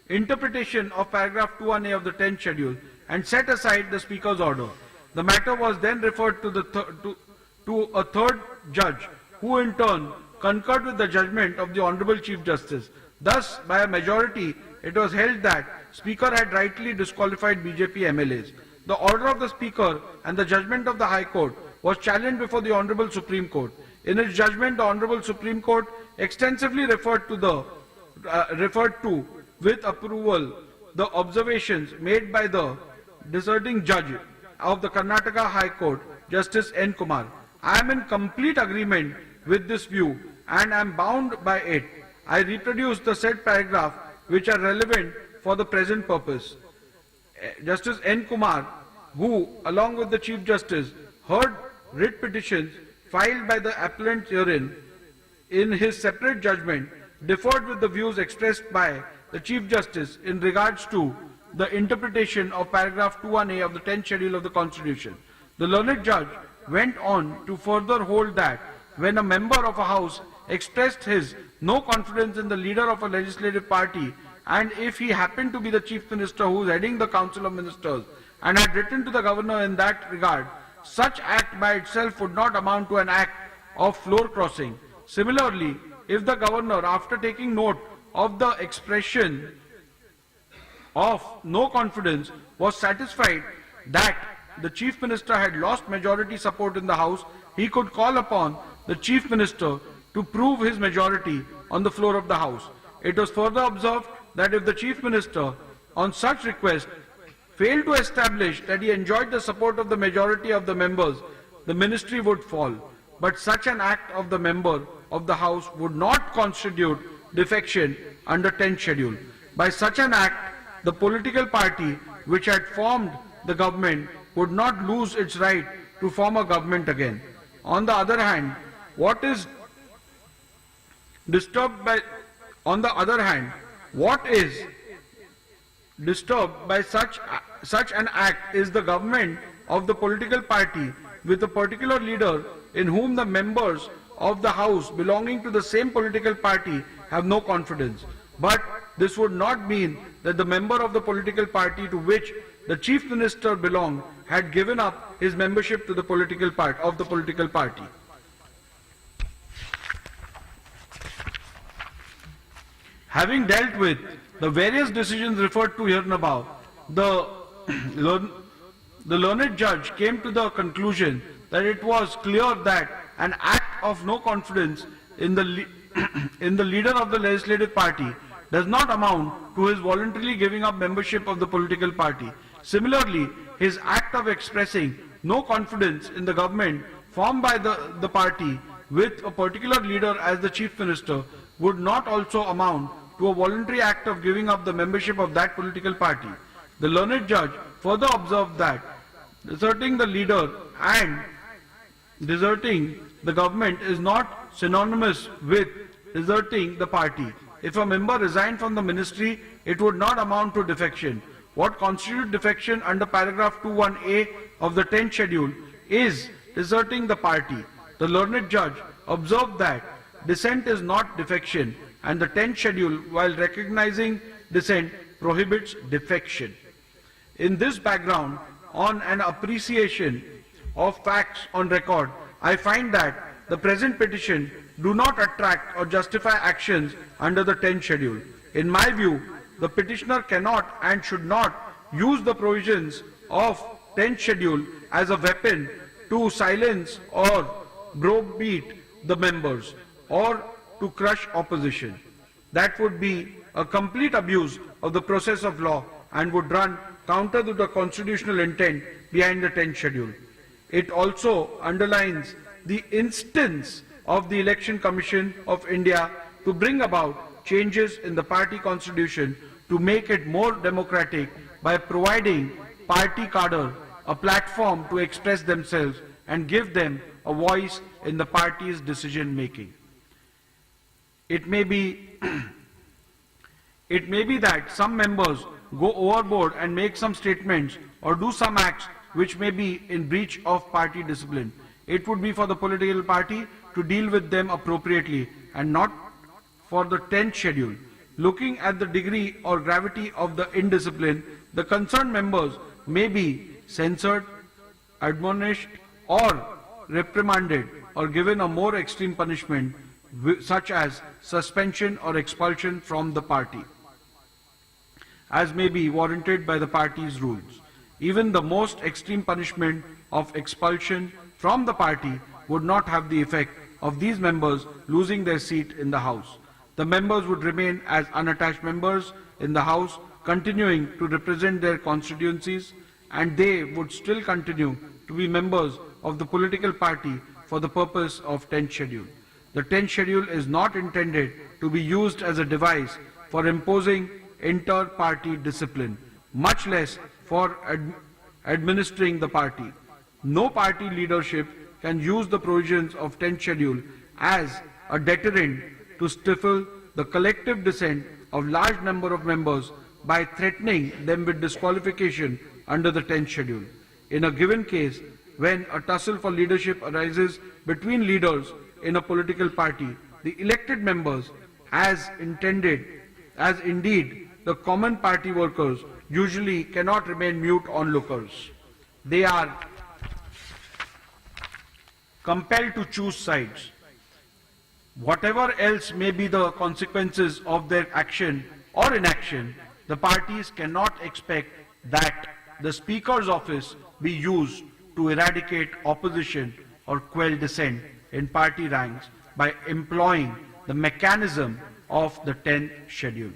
interpretation of paragraph 21A of the 10th schedule and set aside the Speaker's order. The matter was then referred to a third judge, who in turn concurred with the judgment of the Honorable Chief Justice. Thus, by a majority, it was held that Speaker had rightly disqualified BJP MLAs. The order of the Speaker and the judgment of the High Court was challenged before the Honorable Supreme Court. In its judgment, the Honorable Supreme Court extensively referred to with approval the observations made by the dissenting judge of the Karnataka High Court, Justice N. Kumar. I am in complete agreement with this view and am bound by it. I reproduce the said paragraph which are relevant for the present purpose. Justice N. Kumar, who along with the Chief Justice heard writ petitions filed by the appellant herein, in his separate judgment differed with the views expressed by the Chief Justice in regards to the interpretation of paragraph 21A of the 10th schedule of the Constitution. The learned judge went on to further hold that when a member of a house expressed his no confidence in the leader of a legislative party, and if he happened to be the Chief Minister who is heading the Council of Ministers and had written to the Governor in that regard, such act by itself would not amount to an act of floor crossing. Similarly, if the Governor, after taking note of the expression of no confidence was satisfied that the Chief Minister had lost majority support in the House, he could call upon the Chief Minister to prove his majority on the floor of the House. It was further observed that if the Chief Minister, on such request, failed to establish that he enjoyed the support of the majority of the members, the ministry would fall. But such an act of the member of the House would not constitute defection under 10th schedule. By such an act, the political party which had formed the government would not lose its right to form a government again. On the other hand, what is disturbed by such an act is the government of the political party with a particular leader in whom the members of the House belonging to the same political party have no confidence. But this would not mean that the member of the political party to which the Chief Minister belonged had given up his membership to the political party. Having dealt with the various decisions referred to hereinabove, the learned judge came to the conclusion that it was clear that an act of no confidence in the leader of the legislative party does not amount to his voluntarily giving up membership of the political party. Similarly, his act of expressing no confidence in the government formed by the party with a particular leader as the Chief Minister would not also amount to a voluntary act of giving up the membership of that political party. The learned judge further observed that deserting the leader and deserting the government is not synonymous with deserting the party. If a member resigned from the ministry, it would not amount to defection. What constitutes defection under paragraph 21A of the 10th schedule is deserting the party. The learned judge observed that dissent is not defection, and the 10th schedule, while recognizing dissent, prohibits defection. In this background, on an appreciation of facts on record, I find that the present petition do not attract or justify actions under the 10th schedule. In my view, the petitioner cannot and should not use the provisions of 10th schedule as a weapon to silence or browbeat the members or to crush opposition. That would be a complete abuse of the process of law and would run counter to the constitutional intent behind the 10th schedule. It also underlines the instance of the Election Commission of India to bring about changes in the party constitution to make it more democratic by providing party cadre a platform to express themselves and give them a voice in the party's decision making. It may be that some members go overboard and make some statements or do some acts which may be in breach of party discipline. It would be for the political party to deal with them appropriately and not for the 10th schedule. Looking at the degree or gravity of the indiscipline, the concerned members may be censured, admonished or reprimanded or given a more extreme punishment such as suspension or expulsion from the party, as may be warranted by the party's rules. Even the most extreme punishment of expulsion from the party would not have the effect of these members losing their seat in the House. The members would remain as unattached members in the House, continuing to represent their constituencies, and they would still continue to be members of the political party for the purpose of 10th schedule. The 10th schedule is not intended to be used as a device for imposing inter-party discipline, much less for administering the party. No party leadership can use the provisions of 10th schedule as a deterrent to stifle the collective dissent of large number of members by threatening them with disqualification under the 10th schedule. In a given case, when a tussle for leadership arises between leaders in a political party, the elected members, as indeed the common party workers, usually cannot remain mute onlookers. They are compelled to choose sides. Whatever else may be the consequences of their action or inaction, the parties cannot expect that the Speaker's office be used to eradicate opposition or quell dissent in party ranks by employing the mechanism of the 10th schedule.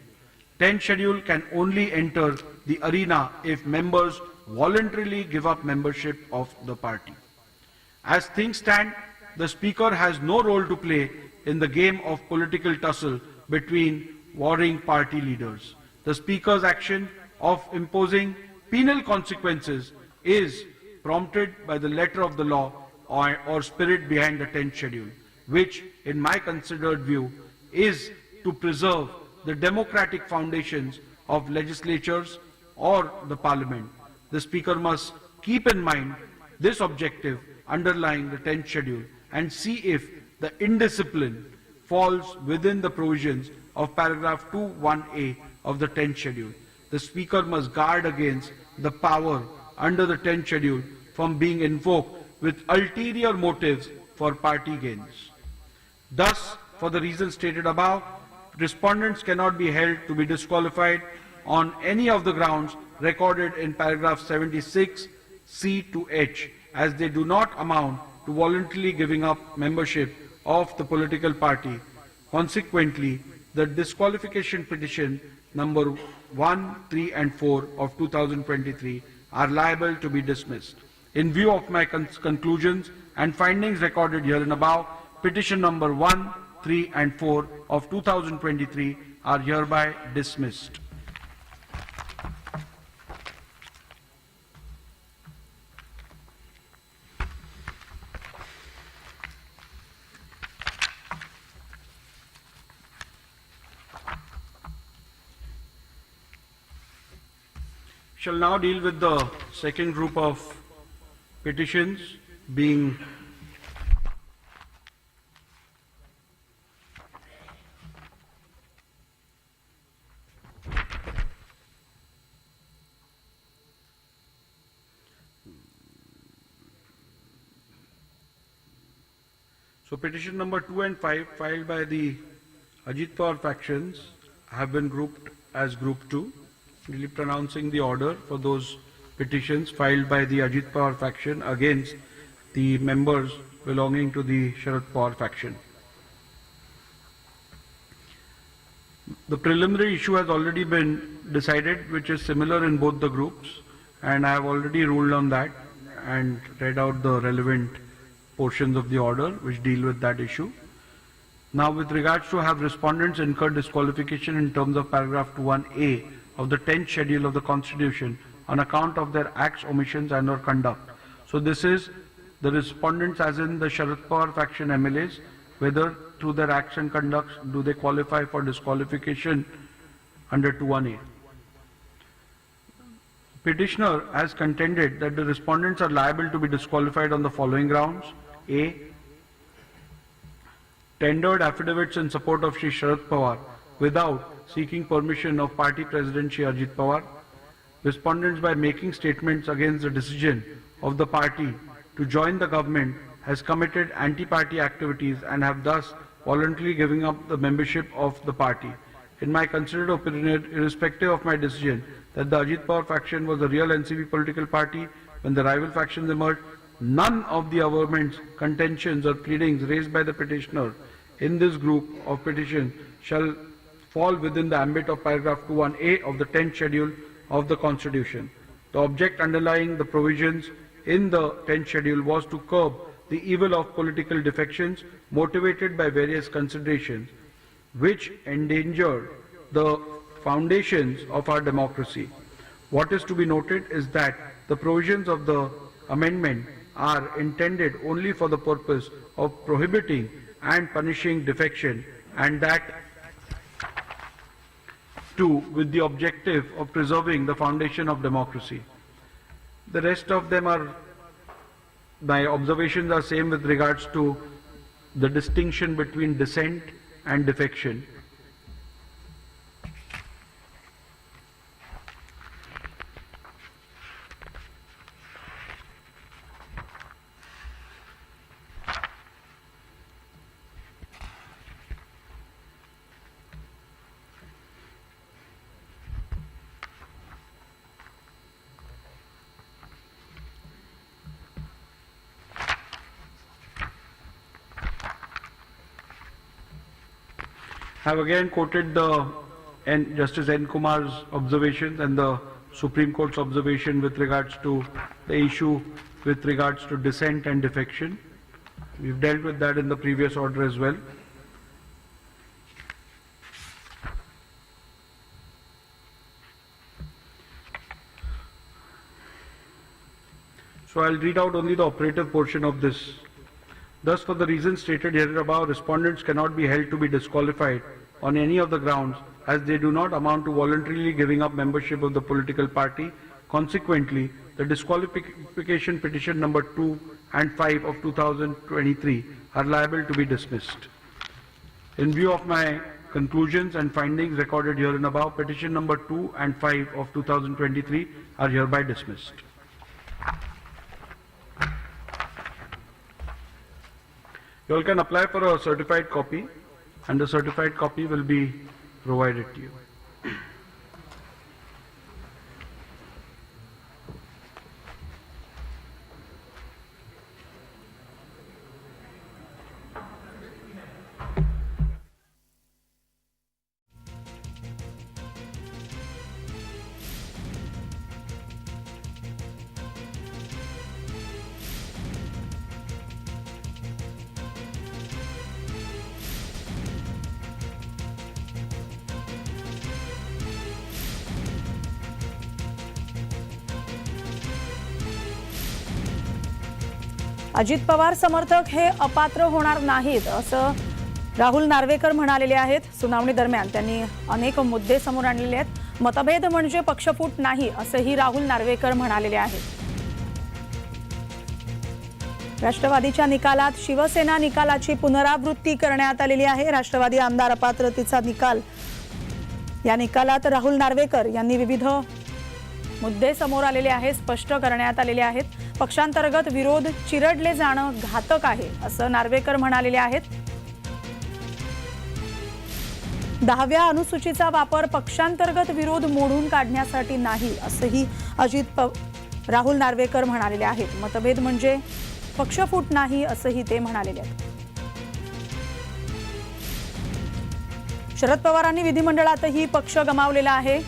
10th schedule can only enter the arena if members voluntarily give up membership of the party. As things stand, the Speaker has no role to play in the game of political tussle between warring party leaders. The Speaker's action of imposing penal consequences is prompted by the letter of the law or spirit behind the 10th schedule, which, in my considered view, is to preserve the democratic foundations of legislatures or the parliament. The Speaker must keep in mind this objective underlying the 10th schedule and see if the indiscipline falls within the provisions of paragraph 2(1)(a) of the 10th schedule. The Speaker must guard against the power under the 10th schedule from being invoked with ulterior motives for party gains. Thus, for the reasons stated above, respondents cannot be held to be disqualified on any of the grounds recorded in paragraph 76 C to H, as they do not amount to voluntarily giving up membership of the political party. Consequently, the disqualification petition number 1, 3 and 4 of 2023 are liable to be dismissed. In view of my conclusions and findings recorded here and above, petition number 1, 3 and 4 of 2023 are hereby dismissed. Shall now deal with the second group of petitions, being petition number 2 and 5 filed by the Ajit Pawar factions have been grouped as group 2. Really pronouncing the order for those petitions filed by the Ajit Pawar faction against the members belonging to the Sharad Pawar faction. The preliminary issue has already been decided, which is similar in both the groups, and I have already ruled on that and read out the relevant portions of the order which deal with that issue. Now, with regards to have respondents incurred disqualification in terms of paragraph 2(1)(a) of the 10th schedule of the Constitution on account of their acts, omissions and or conduct. So this is the respondents as in the Sharad Pawar faction MLAs, whether through their acts and conducts do they qualify for disqualification under 2(1)(a). Petitioner has contended that the respondents are liable to be disqualified on the following grounds. A. Tendered affidavits in support of Shri Sharad Pawar without seeking permission of party president Shri Ajit Pawar. Respondents, by making statements against the decision of the party to join the government, has committed anti-party activities and have thus voluntarily given up the membership of the party. In my considered opinion, irrespective of my decision that the Ajit Pawar faction was the real NCP political party when the rival factions emerged, none of the averments, contentions or pleadings raised by the petitioner in this group of petitions shall fall within the ambit of paragraph 2(1)(a) of the 10th schedule of the Constitution. The object underlying the provisions in the 10th schedule was to curb the evil of political defections motivated by various considerations which endanger the foundations of our democracy. What is to be noted is that the provisions of the amendment are intended only for the purpose of prohibiting and punishing defection, and that too with the objective of preserving the foundation of democracy. The rest of them are, my observations are same with regards to the distinction between dissent and defection. have again quoted the Justice N. Kumar's observations and the Supreme Court's observation with regards to the issue with regards to dissent and defection. We've dealt with that in the previous order as well. So I'll read out only the operative portion of this. Thus, for the reasons stated herabove, respondents cannot be held to be disqualified on any of the grounds as they do not amount to voluntarily giving up membership of the political party. Consequently, the disqualification petition number 2 and 5 of 2023 are liable to be dismissed. In view of my conclusions and findings recorded here and above, petition number 2 and 5 of 2023 are hereby dismissed. You all can apply for a certified copy, and the certified copy will be provided to you. Ajit Pawar समर्थक हे अपात्र होणार नाहीत असं राहुल नार्वेकर म्हणालेले आहेत। सुनावणी दरम्यान त्यांनी अनेक मुद्दे समोर आणलेले आहेत। मतभेद म्हणजे पक्षफूट नाही असंही राहुल नार्वेकर म्हणालेले आहेत। राष्ट्रवादीच्या निकालात शिवसेना निकालाची पुनरावृत्ती करण्यात आलेली आहे। राष्ट्रवादी आमदार अपात्रतेचा निकाल, या निकालात राहुल नार्वेकर यांनी विविध मुद्दे समोर आलेले आहेत, स्पष्ट करण्यात आलेले आहेत। पक्षांतर्गत विरोध चिरडले जाणं घातक आहे असं नार्वेकर म्हणालेले आहेत। 10व्या अनुसूचीचा वापर पक्षांतर्गत विरोध मोडून काढण्यासाठी नाही असंही राहुल नार्वेकर म्हणालेले आहेत। मतभेद म्हणजे पक्षफूट नाही असंही ते म्हणालेले आहेत। शरद पवारांनी विधिमंडळातही पक्ष गमावलेला आहे।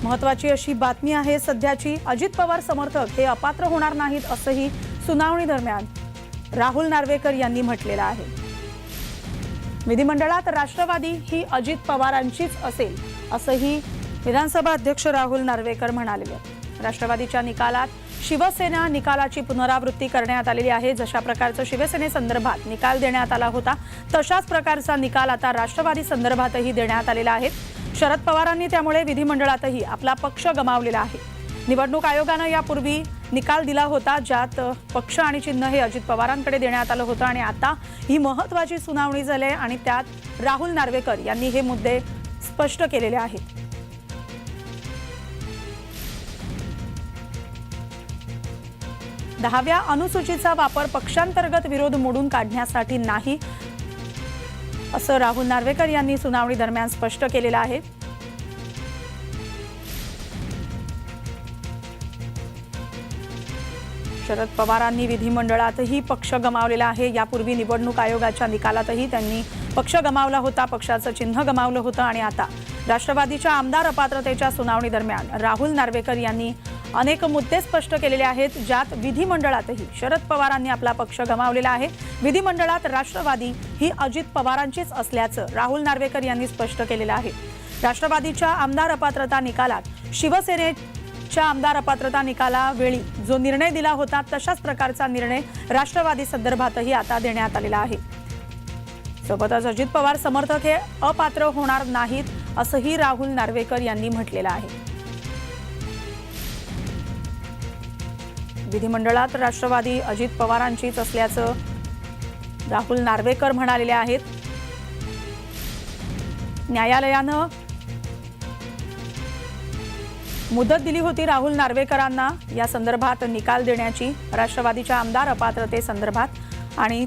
महत्त्वाची अशी बातमी आहे सध्याची। अजित पवार समर्थक हे अपात्र होणार नाहीत असंही सुनावणी दरम्यान राहुल नार्वेकर यांनी म्हटलेलं आहे। विधिमंडळात राष्ट्रवादी ही अजित पवारांचीच असेल असंही विधानसभा अध्यक्ष राहुल नार्वेकर म्हणाले आहेत। राष्ट्रवादीच्या निकालात शिवसेना निकालाची पुनरावृत्ती करण्यात आलेली आहे। जशा प्रकारचा शिवसेनेसंदर्भात निकाल देण्यात आला होता तशाच प्रकारचा निकाल आता राष्ट्रवादी संदर्भातही देण्यात आलेला आहे। शरद पवारांनी त्यामुळे विधिमंडळातही आपला पक्ष गमावलेला आहे। निवडणूक आयोगानं यापूर्वी निकाल दिला होता ज्यात पक्ष आणि चिन्ह हे अजित पवारांकडे देण्यात आलं होतं आणि आता ही महत्त्वाची सुनावणी झाली आणि त्यात राहुल नार्वेकर यांनी हे मुद्दे स्पष्ट केलेले आहेत। दहाव्या अनुसूचीचा वापर पक्षांतर्गत विरोध मोडून काढण्यासाठी नाही असं राहुल नार्वेकर यांनी सुनावणी दरम्यान स्पष्ट केलेलं आहे। शरद पवारांनी विधिमंडळातही पक्ष गमावलेला आहे। यापूर्वी निवडणूक आयोगाच्या निकालातही त्यांनी पक्ष गमावला होता, पक्षाचं चिन्ह गमावलं होतं आणि आता राष्ट्रवादीच्या आमदार अपात्रतेच्या सुनावणी दरम्यान राहुल नार्वेकर यांनी अनेक मुद्दे स्पष्ट केलेले आहेत ज्यात विधिमंडळातही शरद पवारांनी आपला पक्ष गमावलेला आहे। विधिमंडळात राष्ट्रवादी ही अजित पवारांचीच असल्याचं राहुल नार्वेकर यांनी स्पष्ट केलेलं आहे। राष्ट्रवादीच्या आमदार अपात्रता निकालात शिवसेनेच्या आमदार अपात्रता निकालावेळी जो निर्णय दिला होता तशाच प्रकारचा निर्णय राष्ट्रवादी संदर्भातही आता देण्यात आलेला आहे। सोबतच अजित पवार समर्थक हे अपात्र होणार नाहीत असंही राहुल नार्वेकर यांनी म्हटलेलं आहे। विधिमंडळात राष्ट्रवादी अजित पवारांचीच असल्याचं राहुल नार्वेकर म्हणालेले आहेत। न्यायालयानं मुदत दिली होती राहुल नार्वेकरांना या संदर्भात निकाल देण्याची, राष्ट्रवादीच्या आमदार अपात्रते संदर्भात, आणि